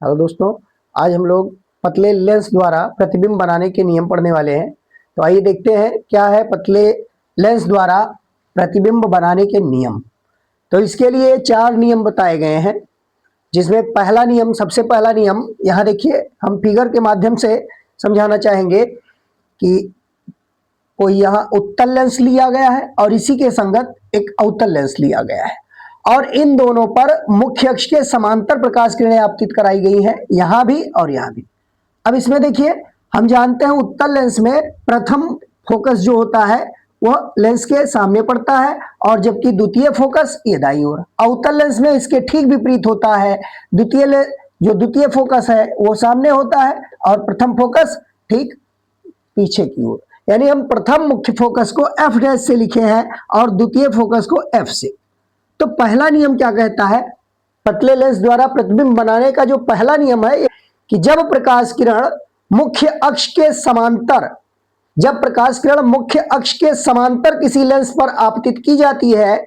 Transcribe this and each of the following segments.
Hello दोस्तों, आज हम लोग पतले लेंस द्वारा प्रतिबिंब बनाने के नियम पढ़ने वाले हैं। तो आइए देखते हैं क्या है पतले लेंस द्वारा प्रतिबिंब बनाने के नियम। तो इसके लिए 4 नियम बताए गए हैं, जिसमें पहला नियम, सबसे पहला नियम यहाँ देखिए, हम फिगर के माध्यम से समझाना चाहेंगे कि कोई यहाँ उत्तल लेंस लिया गया है और इसी के संगत एक अवतल लेंस लिया गया है और इन दोनों पर मुख्य अक्ष के समांतर प्रकाश किरणें आपतित कराई गई हैं, यहां भी और यहां भी। अब इसमें देखिए, हम जानते हैं उत्तल लेंस में प्रथम फोकस जो होता है वह लेंस के सामने पड़ता है और जबकि द्वितीय फोकस ये दाईं ओर। अवतल लेंस में इसके ठीक विपरीत होता है, द्वितीय फोकस है वो सामने होता है और प्रथम फोकस ठीक पीछे की ओर। यानी हम प्रथम मुख्य फोकस को एफ डैश से लिखे हैं और द्वितीय फोकस को एफ से। तो पहला नियम क्या कहता है, पतले लेंस द्वारा प्रतिबिंब बनाने का जो पहला नियम है कि जब प्रकाश किरण मुख्य अक्ष के समांतर किसी लेंस पर आपतित की जाती है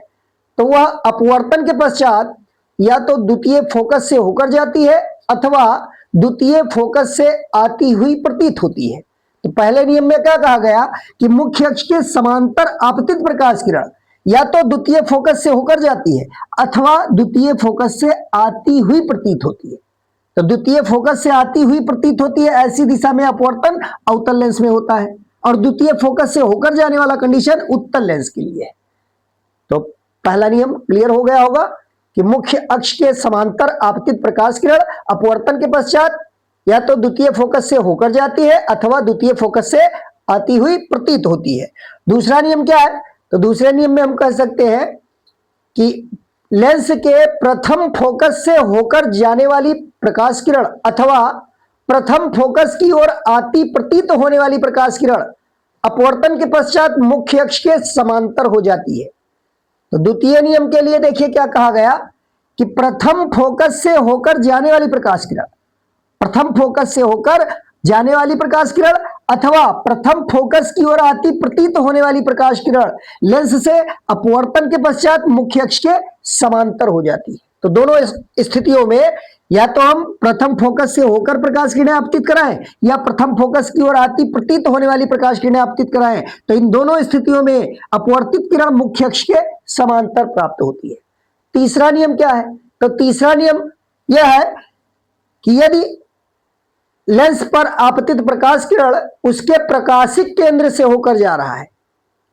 तो वह अपवर्तन के पश्चात या तो द्वितीय फोकस से होकर जाती है अथवा द्वितीय फोकस से आती हुई प्रतीत होती है। तो पहले नियम में क्या कहा गया कि मुख्य अक्ष के समांतर आपतित प्रकाश किरण या तो द्वितीय फोकस से होकर जाती है अथवा द्वितीय फोकस से आती हुई प्रतीत होती है। तो द्वितीय फोकस से आती हुई प्रतीत होती है, ऐसी दिशा में अपवर्तन अवतल लेंस में होता है और द्वितीय फोकस से होकर जाने वाला कंडीशन उत्तल लेंस के लिए है। तो पहला नियम क्लियर हो गया होगा कि मुख्य अक्ष के समांतर आपतित प्रकाश किरण अपवर्तन के पश्चात या तो द्वितीय फोकस से होकर जाती है अथवा द्वितीय फोकस से आती हुई प्रतीत होती है। दूसरा नियम क्या है, तो दूसरे नियम में हम कह सकते हैं कि लेंस के प्रथम फोकस से होकर जाने वाली प्रकाश किरण अथवा प्रथम फोकस की ओर आती प्रतीत होने वाली प्रकाश किरण अपवर्तन के पश्चात मुख्य अक्ष के समांतर हो जाती है। तो द्वितीय नियम के लिए देखिए क्या कहा गया कि प्रथम फोकस से होकर जाने वाली प्रकाश किरण, प्रथम फोकस से होकर जाने वाली प्रकाश किरण अथवा प्रथम फोकस की ओर आती प्रतीत होने वाली प्रकाश किरण लेंस से अपवर्तन के पश्चात मुख्य अक्ष के समांतर हो जाती है। तो दोनों स्थितियों में या तो हम प्रथम फोकस से होकर प्रकाश किरणें आपतित कराएं या प्रथम फोकस की ओर आती प्रतीत होने वाली प्रकाश किरणें आपतित कराएं, तो इन दोनों स्थितियों में अपवर्तित किरण मुख्य अक्ष के समांतर प्राप्त होती है। तीसरा नियम क्या है, तो तीसरा नियम यह है कि यदि लेंस पर आपतित प्रकाश किरण उसके प्रकाशिक केंद्र से होकर जा रहा है,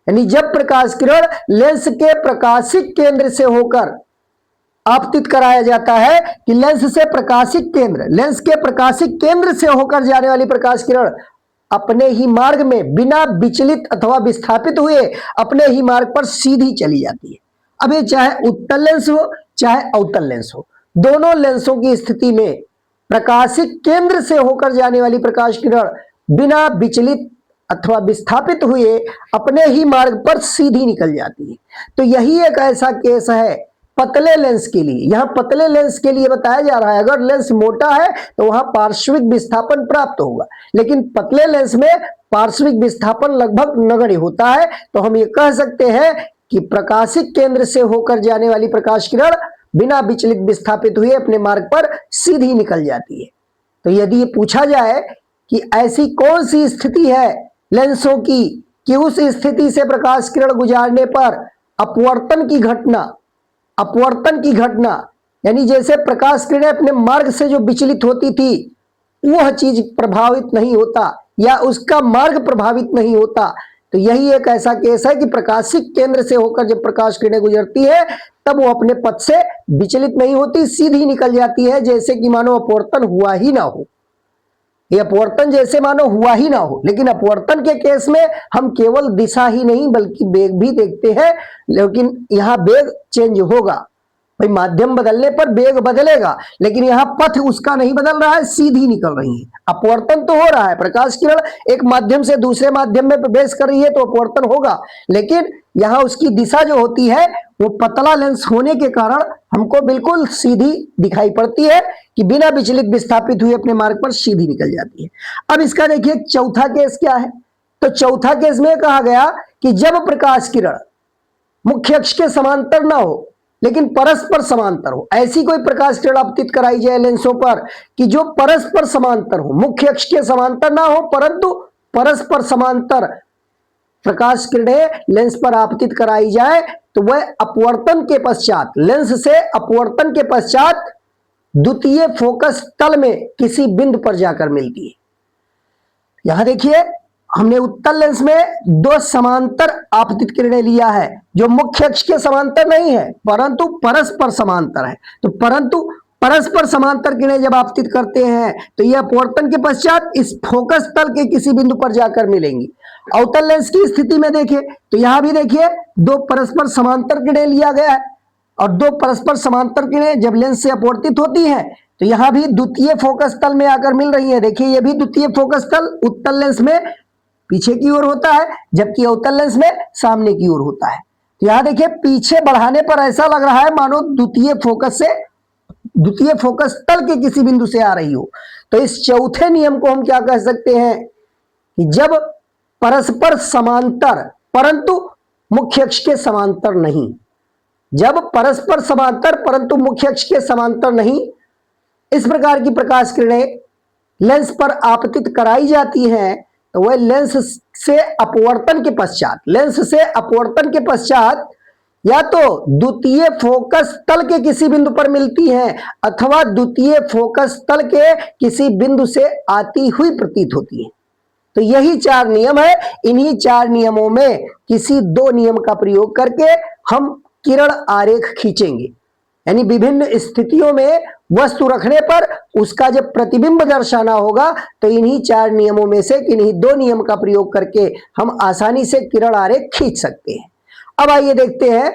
यानी जब प्रकाश किरण लेंस के प्रकाशिक केंद्र से होकर आपतित कराया जाता है कि लेंस के प्रकाशिक केंद्र से होकर जाने वाली प्रकाश किरण अपने ही मार्ग में बिना विचलित अथवा विस्थापित हुए अपने ही मार्ग पर सीधी चली जाती है। अब ये चाहे उत्तल लेंस हो चाहे अवतल लेंस हो, दोनों लेंसों की स्थिति में प्रकाशिक केंद्र से होकर जाने वाली प्रकाश किरण बिना विचलित अथवा विस्थापित हुए अपने ही मार्ग पर सीधी निकल जाती है। तो यही एक ऐसा केस है पतले लेंस के लिए। यहां पतले लेंस के लिए बताया जा रहा है, अगर लेंस मोटा है तो वहां पार्श्विक विस्थापन प्राप्त होगा, लेकिन पतले लेंस में पार्श्विक विस्थापन लगभग नगण्य होता है। तो हम ये कह सकते हैं कि प्रकाशिक केंद्र से होकर जाने वाली प्रकाश किरण बिना विचलित विस्थापित हुए अपने मार्ग पर सीधी निकल जाती है। तो यदि ये पूछा जाए कि ऐसी कौन सी स्थिति है लेंसों की कि उस स्थिति से प्रकाश किरण गुजारने पर अपवर्तन की घटना यानी जैसे प्रकाश किरणें अपने मार्ग से जो विचलित होती थी वह चीज प्रभावित नहीं होता या उसका मार्ग प्रभावित नहीं होता, तो यही एक ऐसा केस है कि प्रकाशिक केंद्र से होकर जब प्रकाश किरणें गुजरती है तब वो अपने पथ से विचलित नहीं होती, सीधी निकल जाती है, जैसे कि मानो अपवर्तन हुआ ही ना हो। ये अपवर्तन जैसे मानो हुआ ही ना हो। लेकिन अपवर्तन के केस में हम केवल दिशा ही नहीं बल्कि वेग भी देखते हैं, लेकिन यहाँ वेग चेंज होगा, भाई माध्यम बदलने पर वेग बदलेगा, लेकिन यहाँ पथ उसका नहीं बदल रहा है, सीधी निकल रही है। अपवर्तन तो हो रहा है, प्रकाश किरण एक माध्यम से दूसरे माध्यम में प्रवेश कर रही है तो अपवर्तन होगा, लेकिन यहाँ उसकी दिशा जो होती है वो पतला लेंस होने के कारण हमको बिल्कुल सीधी दिखाई पड़ती है कि बिना विचलित विस्थापित हुए अपने मार्ग पर सीधी निकल जाती है। अब इसका देखिए चौथा केस क्या है, तो चौथा केस में कहा गया कि जब प्रकाश किरण मुख्य अक्ष के समांतर ना हो लेकिन परस्पर समांतर हो। ऐसी कोई प्रकाश किरण आपतित कराई जाए लेंसों पर कि जो परस्पर समांतर हो, मुख्य अक्ष के समांतर ना हो परंतु परस्पर समांतर प्रकाश किरणें लेंस पर आपतित कराई जाए तो वह अपवर्तन के पश्चात, लेंस से अपवर्तन के पश्चात द्वितीय फोकस तल में किसी बिंदु पर जाकर मिलती है। यहां देखिए हमने उत्तल लेंस में दो समांतर आपतित किरणें लिया है जो मुख्य अक्ष के समांतर नहीं है परंतु परस्पर समांतर है। तो परंतु परस्पर समांतर किरणें जब आपतित करते हैं तो यह अपवर्तन के पश्चात इस फोकस तल के किसी बिंदु पर जाकर मिलेंगी। अवतल लेंस की स्थिति में देखिए तो यहां भी देखिए दो परस्पर समांतर किरणें लिया गया है और दो परस्पर समांतर किरणें जब लेंस से अपवर्तित होती हैं तो यहां भी द्वितीय फोकस तल में आकर मिल रही है। देखिए यह भी द्वितीय फोकस तल उत्तल लेंस में पीछे की ओर होता है जबकि अवतल लेंस में सामने की ओर होता है। तो यहां देखिए पीछे बढ़ाने पर ऐसा लग रहा है मानो द्वितीय फोकस तल के किसी बिंदु से आ रही हो। तो इस चौथे नियम को हम क्या कह सकते हैं कि जब परस्पर समांतर परंतु मुख्य अक्ष के समांतर नहीं, जब परस्पर समांतर परंतु मुख्य अक्ष के समांतर नहीं, इस प्रकार की प्रकाश किरणें लेंस पर आपतित कराई जाती हैं तो वह लेंस से अपवर्तन के पश्चात या तो द्वितीय फोकस तल के किसी बिंदु पर मिलती हैं अथवा द्वितीय फोकस तल के किसी बिंदु से आती हुई प्रतीत होती है। तो यही चार नियम है। इन्हीं चार नियमों में किसी दो नियम का प्रयोग करके हम किरण आरेख खींचेंगे, यानी विभिन्न स्थितियों में वस्तु रखने पर उसका जब प्रतिबिंब दर्शाना होगा तो इन्हीं चार नियमों में से किन्हीं दो नियम का प्रयोग करके हम आसानी से किरण आरेख खींच सकते हैं। अब आइए देखते हैं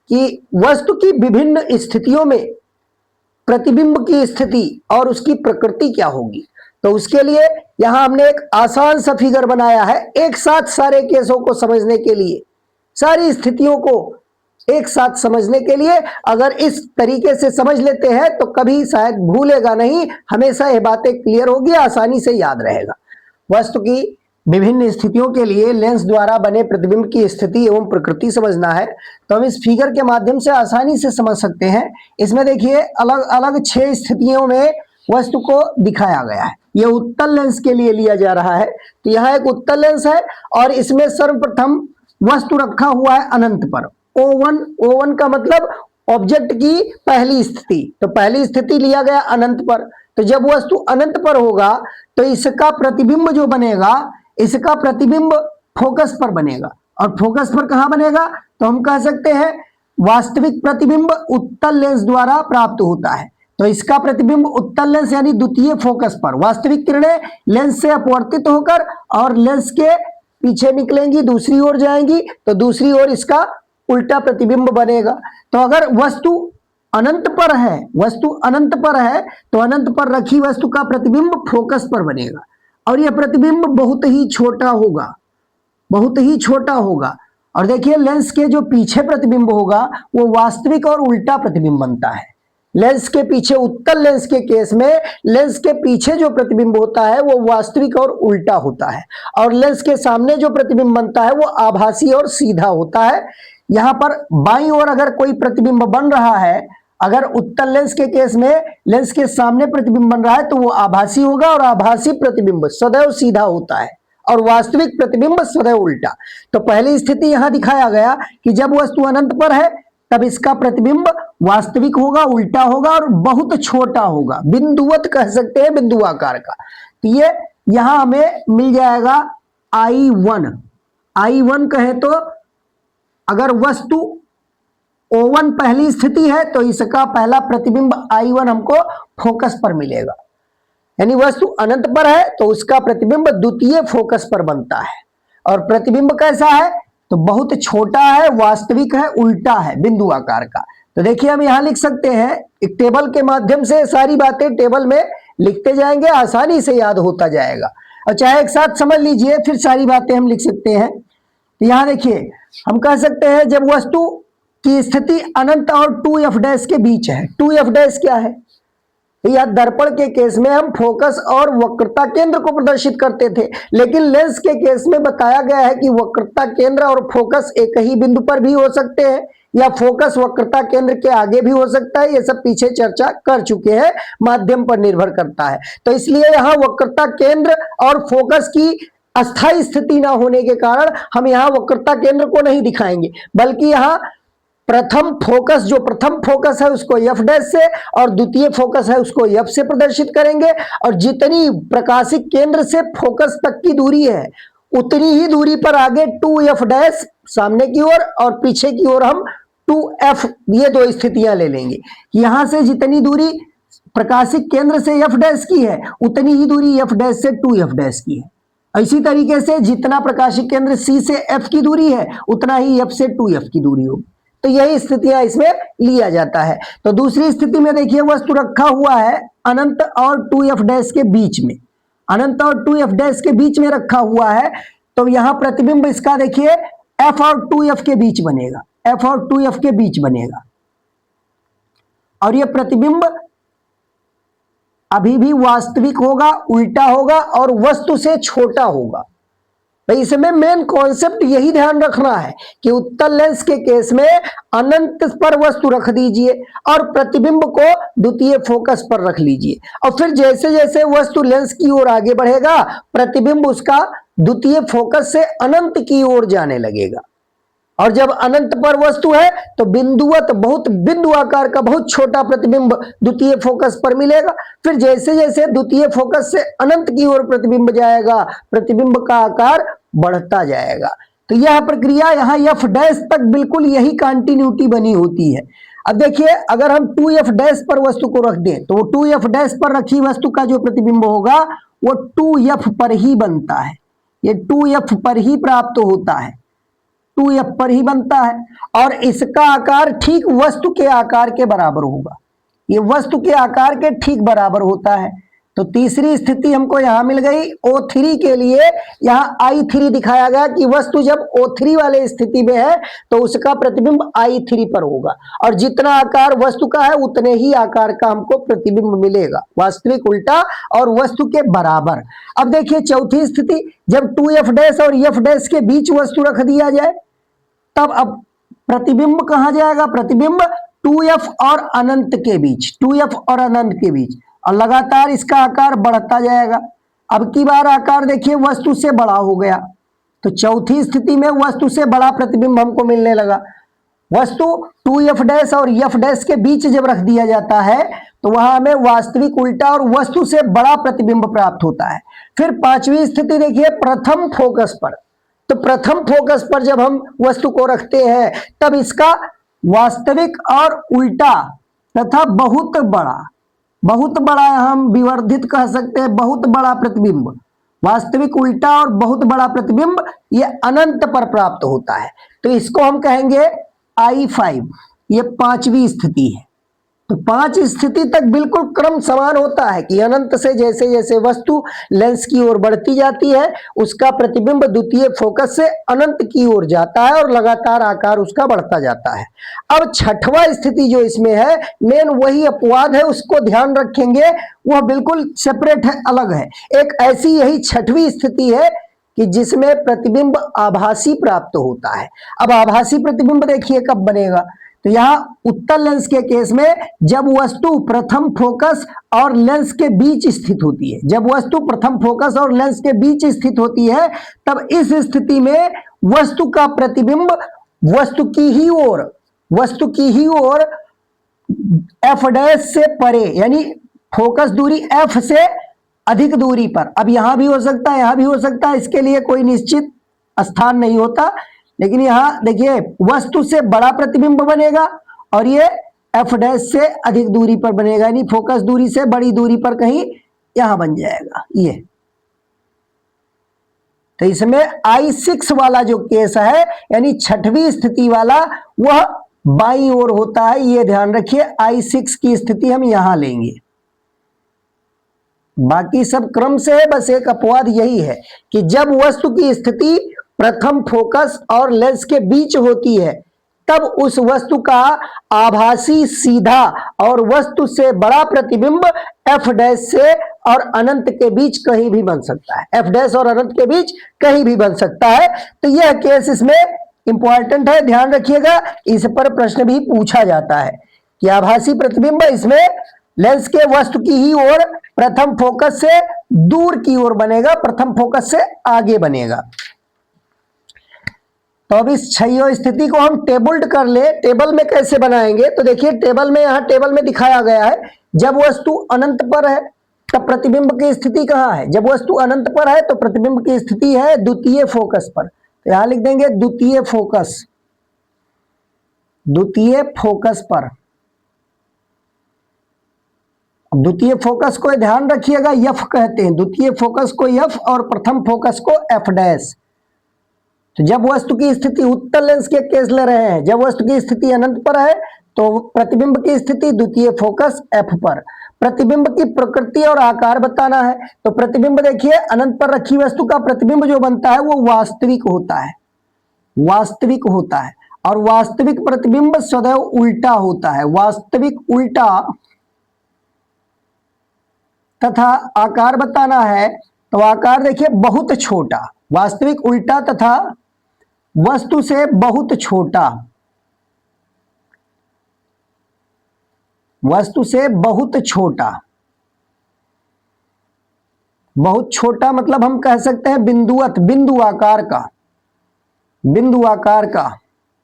कि वस्तु की विभिन्न स्थितियों में प्रतिबिंब की स्थिति और उसकी प्रकृति क्या होगी। तो उसके लिए यहां हमने एक आसान सा फिगर बनाया है। एक साथ सारे केसों को समझने के लिए, सारी स्थितियों को एक साथ समझने के लिए अगर इस तरीके से समझ लेते हैं तो कभी शायद भूलेगा नहीं, हमेशा ये बातें क्लियर होगी, आसानी से याद रहेगा। वस्तु की विभिन्न स्थितियों के लिए लेंस द्वारा बने प्रतिबिंब की स्थिति एवं प्रकृति समझना है तो हम इस फिगर के माध्यम से आसानी से समझ सकते हैं। इसमें देखिए अलग अलग 6 स्थितियों में वस्तु को दिखाया गया है। यह उत्तल लेंस के लिए लिया जा रहा है। तो यहां एक उत्तल लेंस है और इसमें सर्वप्रथम वस्तु रखा हुआ है अनंत पर। O1 का मतलब ऑब्जेक्ट की पहली स्थिति। तो पहली स्थिति लिया गया अनंत पर। तो जब वस्तु अनंत पर होगा तो इसका प्रतिबिंब जो बनेगा, इसका प्रतिबिंब फोकस पर बनेगा। और फोकस पर कहां बनेगा तो हम कह सकते हैं वास्तविक प्रतिबिंब उत्तल लेंस द्वारा प्राप्त होता है। तो इसका प्रतिबिंब उत्तल लेंस यानी द्वितीय फोकस पर, वास्तविक किरणें लेंस से अपवर्तित होकर और लेंस के पीछे निकलेंगी, दूसरी ओर जाएंगी तो दूसरी ओर इसका उल्टा प्रतिबिंब बनेगा। तो अगर वस्तु अनंत पर है तो अनंत पर रखी वस्तु का प्रतिबिंब फोकस पर बनेगा और यह प्रतिबिंब बहुत ही छोटा होगा। और देखिए लेंस के जो पीछे प्रतिबिंब होगा वो वास्तविक और उल्टा प्रतिबिंब बनता है। लेंस के पीछे, उत्तल लेंस के केस में लेंस के पीछे जो प्रतिबिंब होता है वो वास्तविक और उल्टा होता है और लेंस के सामने जो प्रतिबिंब बनता है वो आभासी और सीधा होता है। यहां पर बाईं ओर अगर कोई प्रतिबिंब बन रहा है, अगर उत्तल लेंस के केस में लेंस के सामने प्रतिबिंब बन रहा है तो वो आभासी होगा और आभासी प्रतिबिंब सदैव सीधा होता है और वास्तविक प्रतिबिंब सदैव उल्टा। तो पहली स्थिति यहां दिखाया गया कि जब वस्तु अनंत पर है तब इसका प्रतिबिंब वास्तविक होगा, उल्टा होगा और बहुत छोटा होगा, बिंदुवत कह सकते हैं, बिंदुआकार का। तो ये यहां हमें मिल जाएगा I1 कहे तो अगर वस्तु O1 पहली स्थिति है तो इसका पहला प्रतिबिंब I1 हमको फोकस पर मिलेगा, यानी वस्तु अनंत पर है तो उसका प्रतिबिंब द्वितीय फोकस पर बनता है। और प्रतिबिंब कैसा है तो बहुत छोटा है, वास्तविक है, उल्टा है, बिंदु आकार का। तो देखिए हम यहां लिख सकते हैं, एक टेबल के माध्यम से सारी बातें टेबल में लिखते जाएंगे, आसानी से याद होता जाएगा। और चाहे एक साथ समझ लीजिए फिर सारी बातें हम लिख सकते हैं। तो यहां देखिए हम कह सकते हैं जब वस्तु की स्थिति अनंत और 2f' के बीच है। 2f' क्या है या दर्पण के केस में हम फोकस और वक्रता केंद्र को प्रदर्शित करते थे, लेकिन लेंस के केस में बताया गया है कि वक्रता केंद्र और फोकस एक ही बिंदु पर भी हो सकते हैं, या फोकस वक्रता केंद्र के आगे भी हो सकता है। ये सब पीछे चर्चा कर चुके हैं, माध्यम पर निर्भर करता है। तो इसलिए यहां वक्रता केंद्र और फोकस की अस्थायी स्थिति ना होने के कारण हम यहां वक्रता केंद्र को नहीं दिखाएंगे, बल्कि यहां प्रथम फोकस है उसको एफ डैश से और द्वितीय फोकस है उसको एफ से प्रदर्शित करेंगे। और जितनी प्रकाशिक केंद्र से फोकस तक की दूरी है उतनी ही दूरी पर आगे 2f डैश सामने की ओर और पीछे की ओर हम 2f, ये दो स्थितियां ले लेंगे। यहां से जितनी दूरी प्रकाशिक केंद्र से f डैश की है उतनी ही दूरी f डैश से 2f डैश की है। इसी तरीके से जितना प्रकाशिक केंद्र C से F की दूरी है उतना ही F से 2F की दूरी होगी। तो यही स्थितियां इसमें लिया जाता है। तो दूसरी स्थिति में देखिए वस्तु रखा हुआ है अनंत और 2f डैश के बीच में, अनंत और 2f डैश के बीच में रखा हुआ है। तो यहां प्रतिबिंब इसका देखिए f और 2f के बीच बनेगा, f और 2f के बीच बनेगा और यह प्रतिबिंब अभी भी वास्तविक होगा, उल्टा होगा और वस्तु से छोटा होगा। तो इसमें मेन कॉन्सेप्ट यही ध्यान रखना है कि उत्तल लेंस के केस में अनंत पर वस्तु रख दीजिए और प्रतिबिंब को द्वितीय फोकस पर रख लीजिए और फिर जैसे जैसे वस्तु लेंस की ओर आगे बढ़ेगा प्रतिबिंब उसका द्वितीय फोकस से अनंत की ओर जाने लगेगा। और जब अनंत पर वस्तु है तो बिंदुवत बिंदु आकार का बहुत छोटा प्रतिबिंब द्वितीय फोकस पर मिलेगा। फिर जैसे जैसे द्वितीय फोकस से अनंत की ओर प्रतिबिंब जाएगा प्रतिबिंब का आकार बढ़ता जाएगा। तो यह प्रक्रिया यहाँ एफ डैश तक बिल्कुल यही कंटिन्यूटी बनी होती है। अब देखिए अगर हम 2f डैश पर वस्तु को रख दें तो 2f डैश पर रखी वस्तु का जो प्रतिबिंब होगा वो 2f पर ही बनता है, ये 2f पर ही प्राप्त होता है, 2f पर ही बनता है और इसका आकार ठीक वस्तु के आकार के बराबर होगा, ये वस्तु के आकार के ठीक बराबर होता है। तो तीसरी स्थिति हमको यहां मिल गई O3 के लिए, यहां I3 दिखाया गया कि वस्तु जब O3 वाले स्थिति में है तो उसका प्रतिबिंब I3 पर होगा और जितना आकार वस्तु का है उतने ही आकार का हमको प्रतिबिंब मिलेगा, वास्तविक, उल्टा और वस्तु के बराबर। अब देखिए चौथी स्थिति, जब 2f डैश और f डैश के बीच वस्तु रख दिया जाए तब अब प्रतिबिंब कहां जाएगा, प्रतिबिंब 2f और अनंत के बीच, 2f और अनंत के बीच और लगातार इसका आकार बढ़ता जाएगा। अब की बार आकार देखिए वस्तु से बड़ा हो गया तो चौथी स्थिति में वस्तु से बड़ा प्रतिबिंब हमको मिलने लगा। वस्तु 2f डैश और f डैश के बीच जब रख दिया जाता है तो वहां हमें वास्तविक, उल्टा और वस्तु से बड़ा प्रतिबिंब प्राप्त होता है। फिर पांचवी स्थिति देखिए प्रथम फोकस पर, तो प्रथम फोकस पर जब हम वस्तु को रखते हैं तब इसका वास्तविक और उल्टा तथा बहुत बड़ा हम विवर्धित कह सकते हैं, बहुत बड़ा प्रतिबिंब, वास्तविक, उल्टा और बहुत बड़ा प्रतिबिंब ये अनंत पर प्राप्त होता है। तो इसको हम कहेंगे I5, ये पांचवी स्थिति है। तो 5 स्थिति तक बिल्कुल क्रम समान होता है कि अनंत से जैसे जैसे वस्तु लेंस की ओर बढ़ती जाती है उसका प्रतिबिंब द्वितीय फोकस से अनंत की ओर जाता है और लगातार आकार उसका बढ़ता जाता है। अब छठवां स्थिति जो इसमें है मेन वही अपवाद है, उसको ध्यान रखेंगे, वह बिल्कुल सेपरेट है, अलग है। एक ऐसी यही छठवीं स्थिति है कि जिसमें प्रतिबिंब आभासी प्राप्त होता है। अब आभासी प्रतिबिंब देखिए कब बनेगा, तो यहां उत्तल लेंस के केस में जब वस्तु प्रथम फोकस और लेंस के बीच स्थित होती है, जब वस्तु प्रथम फोकस और लेंस के बीच स्थित होती है तब इस स्थिति में वस्तु का प्रतिबिंब वस्तु की ही ओर f डैश से परे यानी फोकस दूरी f से अधिक दूरी पर, अब यहां भी हो सकता है, यहां भी हो सकता है, इसके लिए कोई निश्चित स्थान नहीं होता, लेकिन यहां देखिए वस्तु से बड़ा प्रतिबिंब बनेगा और ये f डैश से अधिक दूरी पर बनेगा, यानी फोकस दूरी से बड़ी दूरी पर कहीं यहां बन जाएगा ये। तो इसमें I6 वाला जो केस है यानी छठवीं स्थिति वाला वह बाईं ओर होता है, ये ध्यान रखिए। I6 की स्थिति हम यहां लेंगे, बाकी सब क्रम से है, बस एक अपवाद यही है कि जब वस्तु की स्थिति प्रथम फोकस और लेंस के बीच होती है तब उस वस्तु का आभासी सीधा और वस्तु से बड़ा प्रतिबिंब f डैश से और अनंत के बीच कहीं भी बन सकता है, f डैश और अनंत के बीच कहीं भी बन सकता है। तो यह केस इसमें इंपॉर्टेंट है, ध्यान रखिएगा, इस पर प्रश्न भी पूछा जाता है कि आभासी प्रतिबिंब, इसमें लेंस के वस्तु की ही ओर प्रथम फोकस से दूर की ओर बनेगा, प्रथम फोकस से आगे बनेगा। तो अब इस छयो स्थिति को हम टेबल्ड कर ले, टेबल में कैसे बनाएंगे? तो देखिए टेबल में, यहां टेबल में दिखाया गया है, जब वस्तु अनंत पर है तब प्रतिबिंब की स्थिति कहां है? जब वस्तु अनंत पर है तो प्रतिबिंब की स्थिति है द्वितीय फोकस पर। तो यहां लिख देंगे द्वितीय फोकस, द्वितीय फोकस पर। द्वितीय फोकस को ध्यान रखिएगा एफ कहते हैं, द्वितीय फोकस को एफ और प्रथम फोकस को एफ डैश। तो जब वस्तु की स्थिति, उत्तल लेंस के केस ले रहे हैं, जब वस्तु की स्थिति अनंत पर है तो प्रतिबिंब की स्थिति द्वितीय फोकस एफ पर। प्रतिबिंब की प्रकृति और आकार बताना है। तो प्रतिबिंब देखिए, अनंत पर रखी वस्तु का प्रतिबिंब जो बनता है वो वास्तविक होता है, वास्तविक होता है। और वास्तविक प्रतिबिंब सदैव उल्टा होता है, वास्तविक उल्टा। तथा आकार बताना है, तो आकार देखिए बहुत छोटा, वास्तविक उल्टा तथा वस्तु से बहुत छोटा, वस्तु से बहुत छोटा। बहुत छोटा मतलब हम कह सकते हैं बिंदुवत, बिंदु आकार का, बिंदु आकार का,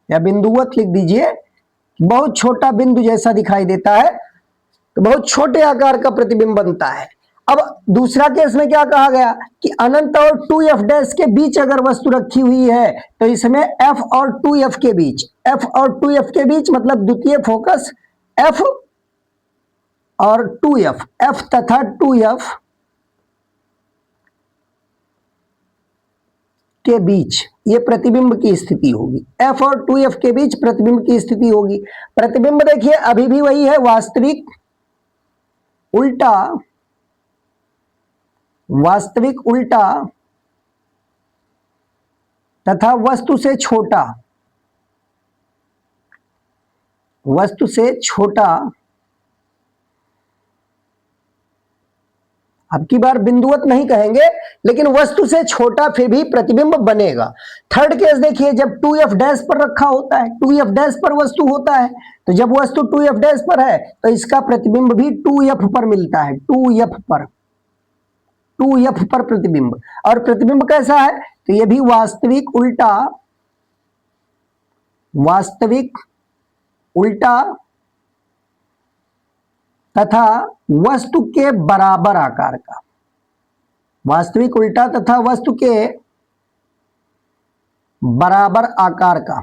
या बिंदुवत लिख दीजिए, बहुत छोटा बिंदु जैसा दिखाई देता है, तो बहुत छोटे आकार का प्रतिबिंब बनता है। अब दूसरा केस में क्या कहा गया कि अनंत और 2f डैश के बीच अगर वस्तु रखी हुई है तो इसमें f और 2f के बीच, f और 2f के बीच मतलब द्वितीय फोकस f और 2f, f तथा 2f के बीच ये प्रतिबिंब की स्थिति होगी, f और 2f के बीच प्रतिबिंब की स्थिति होगी। प्रतिबिंब देखिए अभी भी वही है, वास्तविक उल्टा, वास्तविक उल्टा तथा वस्तु से छोटा, वस्तु से छोटा। अब की बार बिंदुवत नहीं कहेंगे, लेकिन वस्तु से छोटा फिर भी प्रतिबिंब बनेगा। थर्ड केस देखिए, जब 2f डैश पर रखा होता है, 2f डैश पर वस्तु होता है, तो जब वस्तु 2f डैश पर है तो इसका प्रतिबिंब भी 2f पर मिलता है, 2f पर, 2f पर प्रतिबिंब। और प्रतिबिंब कैसा है? तो यह भी वास्तविक उल्टा, वास्तविक उल्टा तथा वस्तु के बराबर आकार का, वास्तविक उल्टा तथा वस्तु के बराबर आकार का।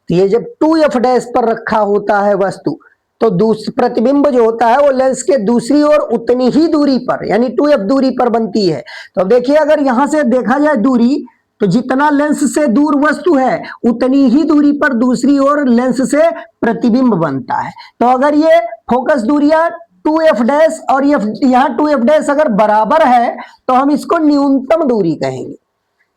ये जब 2f डैश पर रखा होता है वस्तु, तो प्रतिबिंब जो होता है वो लेंस के दूसरी ओर उतनी ही दूरी पर, यानी 2f दूरी पर बनती है। तो अब देखिए, अगर यहां से देखा जाए दूरी, तो जितना लेंस से दूर वस्तु है उतनी ही दूरी पर दूसरी ओर लेंस से प्रतिबिंब बनता है। तो अगर ये फोकस दूरियां 2f डैश और यहाँ 2f डैश अगर बराबर है तो हम इसको न्यूनतम दूरी कहेंगे।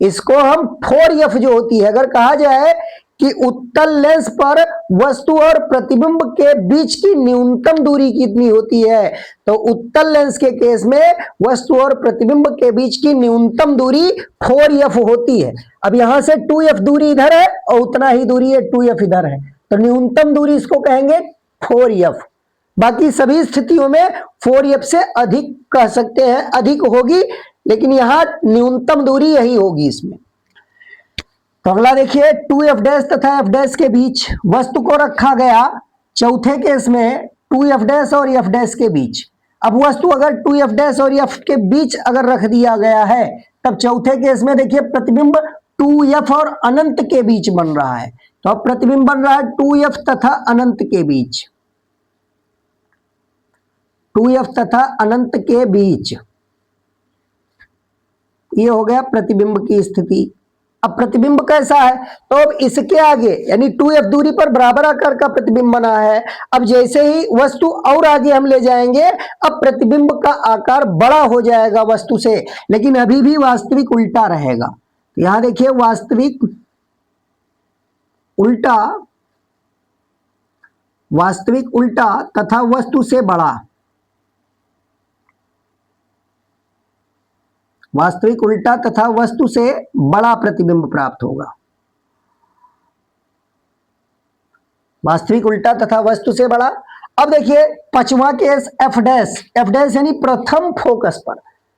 इसको हम 4f जो होती है, अगर कहा जाए कि उत्तल लेंस पर वस्तु और प्रतिबिंब के बीच की न्यूनतम दूरी कितनी होती है, तो उत्तल लेंस के केस में वस्तु और प्रतिबिंब के बीच की न्यूनतम दूरी 4f होती है। अब यहां से 2f दूरी इधर है और उतना ही दूरी है 2f इधर है, तो न्यूनतम दूरी इसको कहेंगे 4f। बाकी सभी स्थितियों में 4f से अधिक कह सकते हैं, अधिक होगी, लेकिन यहां न्यूनतम दूरी यही होगी इसमें। तो अगला देखिए, 2f डैश तथा f डैश के बीच वस्तु को रखा गया। चौथे केस में 2f डैश और f डैश के बीच। अब वस्तु अगर 2f डैश और f के बीच अगर रख दिया गया है, तब चौथे केस में देखिए प्रतिबिंब 2f और अनंत के बीच बन रहा है। तो अब प्रतिबिंब बन रहा है 2f तथा अनंत के बीच, 2f तथा अनंत के बीच। ये हो गया प्रतिबिंब की स्थिति। अब प्रतिबिंब कैसा है? तो अब इसके आगे यानी 2f दूरी पर बराबर आकार का प्रतिबिंब बना है। अब जैसे ही वस्तु और आगे हम ले जाएंगे, अब प्रतिबिंब का आकार बड़ा हो जाएगा वस्तु से, लेकिन अभी भी वास्तविक उल्टा रहेगा। तो यहां देखिए, वास्तविक उल्टा, वास्तविक उल्टा तथा वस्तु से बड़ा, वास्तविक उल्टा तथा वस्तु से बड़ा प्रतिबिंब प्राप्त होगा। वास्तविक उल्टा तथा वस्तु से बड़ा। अब देखिए पांचवा case F dash, F dash यानी प्रथम फोकस पर।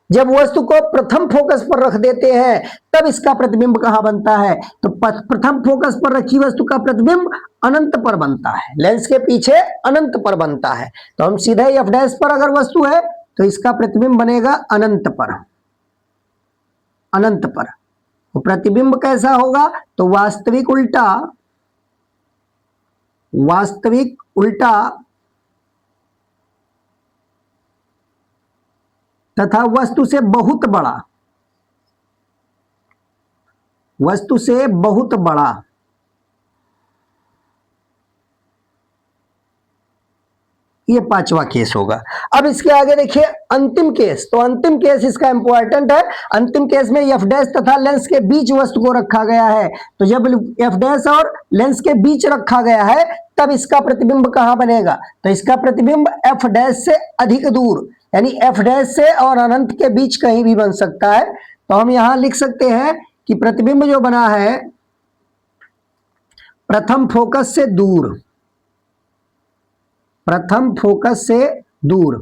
जब वस्तु को प्रथम फोकस पर रख देते हैं तब इसका प्रतिबिंब कहां बनता है, तो प्रथम फोकस पर रखी वस्तु का प्रतिबिंब अनंत पर बनता है, लेंस के पीछे अनंत पर बनता है। तो हम सीधे एफ डैश पर अगर वस्तु है तो इसका प्रतिबिंब बनेगा अनंत पर, अनंत पर। तो प्रतिबिंब कैसा होगा, तो वास्तविक उल्टा, वास्तविक उल्टा तथा वस्तु से बहुत बड़ा, वस्तु से बहुत बड़ा। ये पांचवा केस होगा। अब इसके आगे देखिए अंतिम केस, तो अंतिम केस इसका इंपॉर्टेंट है। अंतिम केस में एफ डैश तथा लेंस के बीच वस्तु को रखा गया है। तो जब एफ डैश और लेंस के बीच रखा गया है तब इसका प्रतिबिंब कहां बनेगा, तो इसका प्रतिबिंब एफ डैश से अधिक दूर, यानी एफ डैश से और अनंत के बीच कहीं भी बन सकता है। तो हम यहां लिख सकते हैं कि प्रतिबिंब जो बना है प्रथम फोकस से दूर, प्रथम फोकस से दूर।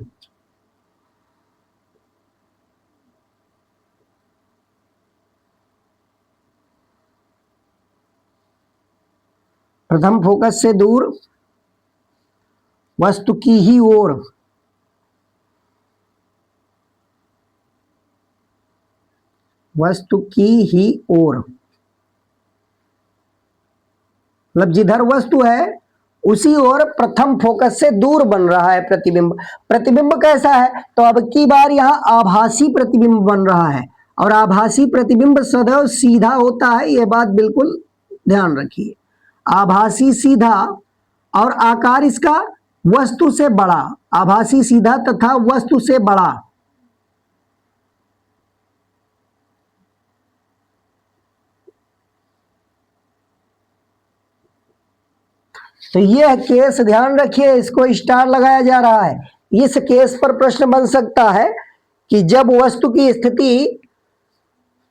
प्रथम फोकस से दूर वस्तु की ही ओर, वस्तु की ही ओर, मतलब जिधर वस्तु है उसी ओर प्रथम फोकस से दूर बन रहा है प्रतिबिंब। प्रतिबिंब कैसा है, तो अब की बार यहां आभासी प्रतिबिंब बन रहा है, और आभासी प्रतिबिंब सदैव सीधा होता है, यह बात बिल्कुल ध्यान रखिए। आभासी सीधा और आकार इसका वस्तु से बड़ा, आभासी सीधा तथा वस्तु से बड़ा। तो यह केस ध्यान रखिए, इसको स्टार लगाया जा रहा है। इस केस पर प्रश्न बन सकता है कि जब वस्तु की स्थिति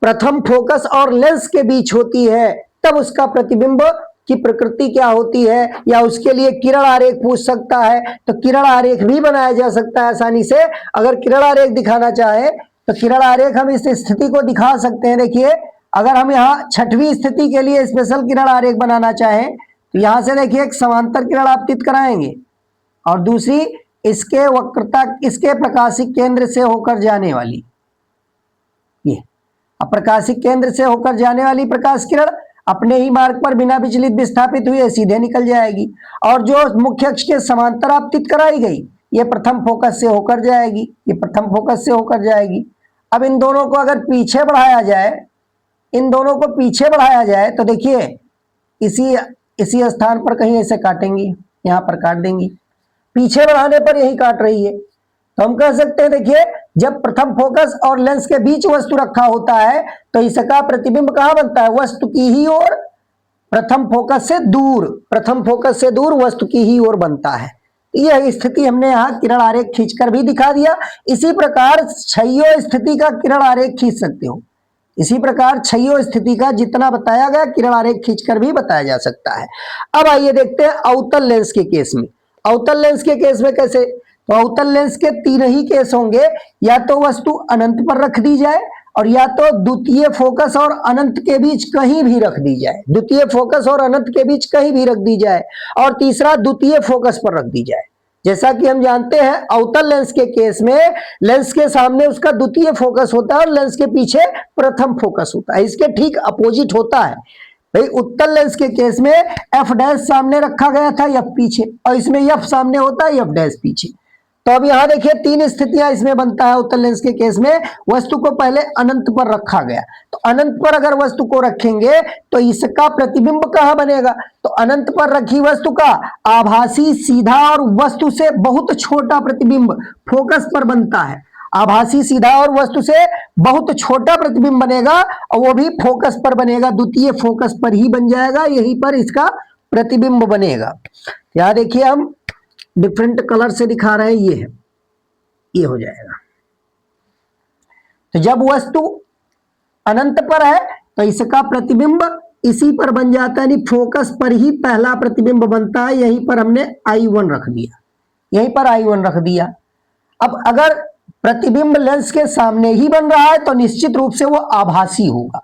प्रथम फोकस और लेंस के बीच होती है तब उसका प्रतिबिंब की प्रकृति क्या होती है, या उसके लिए किरण आरेख पूछ सकता है। तो किरण आरेख भी बनाया जा सकता है आसानी से। अगर किरण आरेख दिखाना चाहे तो किरण आरेख हम इस स्थिति को दिखा सकते हैं। देखिए अगर हम यहाँ छठवीं स्थिति के लिए स्पेशल किरण आरेख बनाना चाहें तो यहां से देखिए एक समांतर किरण आपतित कराएंगे और दूसरी इसके वक्रता, इसके प्रकाशिक केंद्र से होकर जाने वाली, ये अप्रकाशिक केंद्र से होकर जाने वाली प्रकाश किरण अपने ही मार्ग पर बिना विचलित विस्थापित हुए सीधे निकल जाएगी, और जो मुख्य अक्ष के समांतर आपतित कराई गई ये प्रथम फोकस से होकर जाएगी, ये प्रथम फोकस से होकर जाएगी। अब इन दोनों को अगर पीछे बढ़ाया जाए, इन दोनों को पीछे बढ़ाया जाए तो देखिए इसी स्थान पर कहीं ऐसे काटेंगी, यहां पर काट देंगी, पीछे बढ़ाने पर यही काट रही है। तो हम कह सकते हैं देखिए जब प्रथम फोकस और लेंस के बीच वस्तु रखा होता है तो इसका प्रतिबिंब कहां बनता है, वस्तु की ही ओर, प्रथम फोकस से दूर, प्रथम फोकस से दूर वस्तु की ही ओर बनता है। यह स्थिति हमने यहाँ किरण आरेख खींचकर भी दिखा दिया। इसी प्रकार छइयों स्थिति का किरण आरेख खींच सकते हो। इसी प्रकार छइयों स्थिति का जितना बताया गया किरण आरेख खींचकर भी बताया जा सकता है। अब आइए देखते हैं अवतल लेंस के केस में। अवतल लेंस के केस में कैसे, तो अवतल लेंस के तीन ही केस होंगे, या तो वस्तु अनंत पर रख दी जाए, और या तो द्वितीय फोकस और अनंत के बीच कहीं भी रख दी जाए, द्वितीय फोकस और अनंत के बीच कहीं भी रख दी जाए, और तीसरा द्वितीय फोकस पर रख दी जाए। जैसा कि हम जानते हैं अवतल लेंस के केस में लेंस के सामने उसका द्वितीय फोकस होता है और लेंस के पीछे प्रथम फोकस होता है, इसके ठीक अपोजिट होता है। भाई उत्तल लेंस के केस में एफ डैश सामने रखा गया था, एफ पीछे, और इसमें एफ सामने होता है, एफ डैश पीछे। तो अब यहां देखिए तीन स्थितियां इसमें बनता है। उत्तल लेंस के केस में वस्तु को पहले अनंत पर रखा गया, तो अनंत पर अगर वस्तु को रखेंगे तो इसका प्रतिबिंब कहां बनेगा, तो अनंत पर रखी वस्तु का आभासी सीधा और वस्तु से बहुत छोटा प्रतिबिंब फोकस पर बनता है। आभासी सीधा और वस्तु से बहुत छोटा प्रतिबिंब बनेगा, और वो भी फोकस पर बनेगा, द्वितीय फोकस पर ही बन जाएगा, यहीं पर इसका प्रतिबिंब बनेगा। यहां देखिए हम डिफरेंट कलर से दिखा रहे हैं, ये है, ये हो जाएगा। तो जब वस्तु अनंत पर है तो इसका प्रतिबिंब इसी पर बन जाता है, यानी फोकस पर ही पहला प्रतिबिंब बनता है। यहीं पर हमने I1 रख दिया, यहीं पर I1 रख दिया। अब अगर प्रतिबिंब लेंस के सामने ही बन रहा है तो निश्चित रूप से वो आभासी होगा।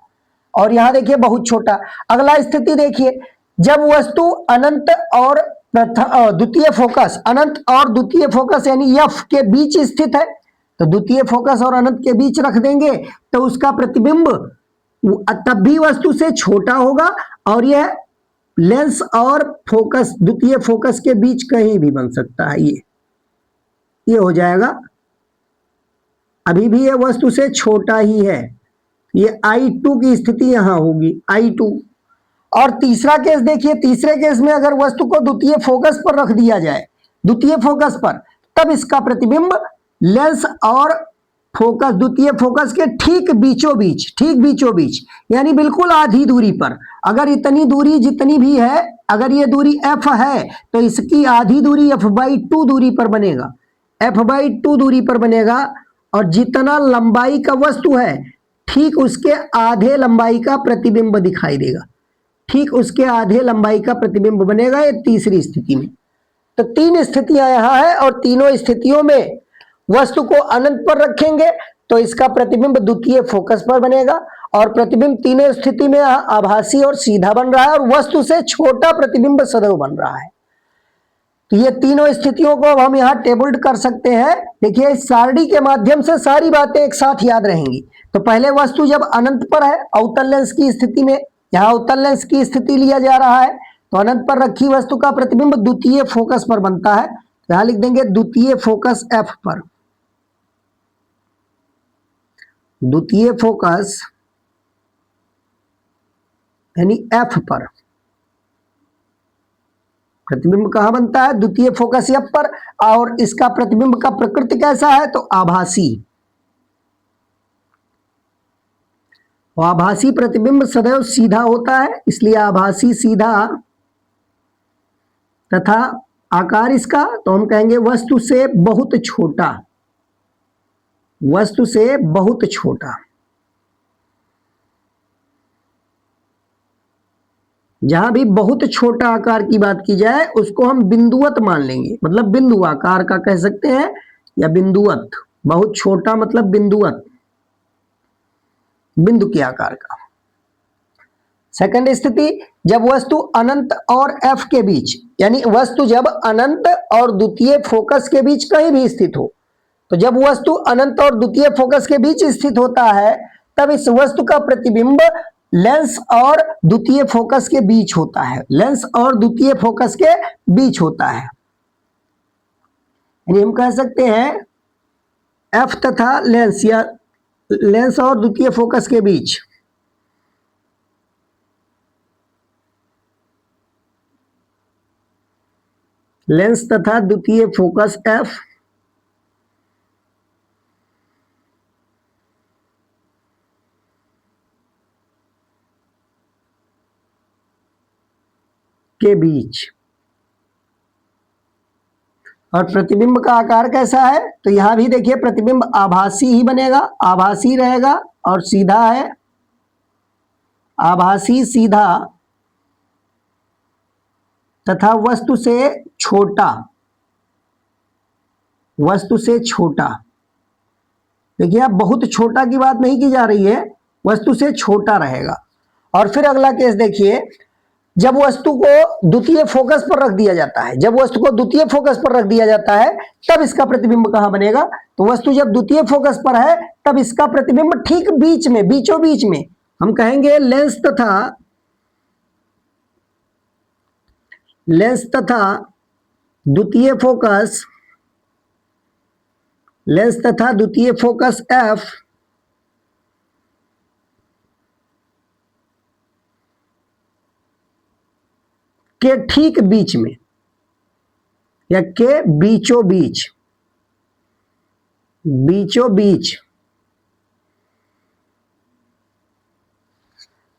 और यहां देखिए बहुत छोटा। अगला स्थिति देखिए, जब वस्तु अनंत और द्वितीय फोकस, अनंत और द्वितीय फोकस यानी F के बीच स्थित है, तो द्वितीय फोकस और अनंत के बीच रख देंगे तो उसका प्रतिबिंब तब भी वस्तु से छोटा होगा और यह लेंस और फोकस, द्वितीय फोकस के बीच कहीं भी बन सकता है। ये हो जाएगा, अभी भी यह वस्तु से छोटा ही है। ये I2 की स्थिति यहां होगी, I2। और तीसरा केस देखिए, तीसरे केस में अगर वस्तु को द्वितीय फोकस पर रख दिया जाए, द्वितीय फोकस पर, तब इसका प्रतिबिंब लेंस और फोकस, द्वितीय फोकस के ठीक बीचों बीच, ठीक बीचों बीच यानी बिल्कुल आधी दूरी पर, अगर इतनी दूरी जितनी भी है, अगर ये दूरी f है तो इसकी आधी दूरी f/2 दूरी पर बनेगा, f/2 दूरी पर बनेगा। और जितना लंबाई का वस्तु है ठीक उसके आधे लंबाई का प्रतिबिंब दिखाई देगा, ठीक उसके आधे लंबाई का प्रतिबिंब बनेगा। ये तीसरी स्थिति में। तो तीन स्थितियां यहां है और तीनों स्थितियों में वस्तु को अनंत पर रखेंगे तो इसका प्रतिबिंब द्वितीय फोकस पर बनेगा और प्रतिबिंब तीनों स्थिति में आभासी और सीधा बन रहा है और वस्तु से छोटा प्रतिबिंब सदैव बन रहा है। तो ये तीनों स्थितियों को अब हम यहाँ टेबल्ड कर सकते हैं। देखिए इस सारणी के माध्यम से सारी बातें एक साथ याद रहेंगी। तो पहले वस्तु जब अनंत पर है, अवतल लेंस की स्थिति में, यहाँ अवतल लेंस की स्थिति लिया जा रहा है, तो अनंत पर रखी वस्तु का प्रतिबिंब द्वितीय फोकस पर बनता है। यहां लिख देंगे द्वितीय फोकस F पर, द्वितीय फोकस यानी F पर प्रतिबिंब कहां बनता है, द्वितीय फोकस F पर। और इसका प्रतिबिंब का प्रकृति कैसा है, तो आभासी। आभासी प्रतिबिंब सदैव सीधा होता है, इसलिए आभासी सीधा तथा आकार इसका, तो हम कहेंगे वस्तु से बहुत छोटा, वस्तु से बहुत छोटा। जहां भी बहुत छोटा आकार की बात की जाए उसको हम बिंदुवत मान लेंगे, मतलब बिंदु आकार का कह सकते हैं या बिंदुवत। बहुत छोटा मतलब बिंदुवत, बिंदु के आकार का। सेकंड स्थिति, जब वस्तु अनंत और F के बीच, यानी वस्तु जब अनंत और द्वितीय फोकस के बीच कहीं भी स्थित हो, तो जब वस्तु अनंत और द्वितीय फोकस के बीच स्थित होता है तब इस वस्तु का प्रतिबिंब लेंस और द्वितीय फोकस के बीच होता है, लेंस और द्वितीय फोकस के बीच होता है। यानी हम कह सकते हैं F तथा लेंस या लेंस और द्वितीय फोकस के बीच लेंस तथा द्वितीय फोकस F के बीच। और प्रतिबिंब का आकार कैसा है, तो यहां भी देखिए प्रतिबिंब आभासी ही बनेगा, आभासी रहेगा और सीधा है, आभासी सीधा तथा वस्तु से छोटा, वस्तु से छोटा। देखिए अब बहुत छोटा की बात नहीं की जा रही है, वस्तु से छोटा रहेगा। और फिर अगला केस देखिए, जब वस्तु को द्वितीय फोकस पर रख दिया जाता है, जब वस्तु को द्वितीय फोकस पर रख दिया जाता है तब इसका प्रतिबिंब कहां बनेगा, तो वस्तु जब द्वितीय फोकस पर है तब इसका प्रतिबिंब ठीक बीच में, बीचों बीच में, हम कहेंगे लेंस तथा द्वितीय फोकस, लेंस तथा द्वितीय फोकस F के ठीक बीच में या के बीचों बीच, बीचों बीच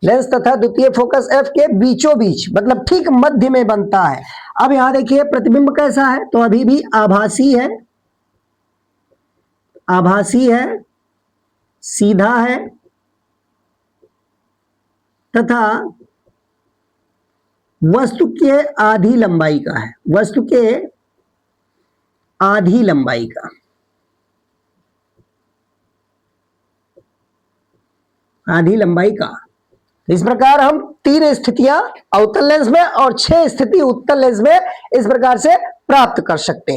लेंस तथा द्वितीय फोकस F के बीचों बीच, मतलब ठीक मध्य में बनता है। अब यहां देखिए प्रतिबिंब कैसा है, तो अभी भी आभासी है, आभासी है, सीधा है तथा वस्तु के आधी लंबाई का है, वस्तु के आधी लंबाई का, आधी लंबाई का। इस प्रकार हम 3 स्थितियां अवतल लेंस में और 6 स्थिति उत्तल लेंस में इस प्रकार से प्राप्त कर सकते हैं।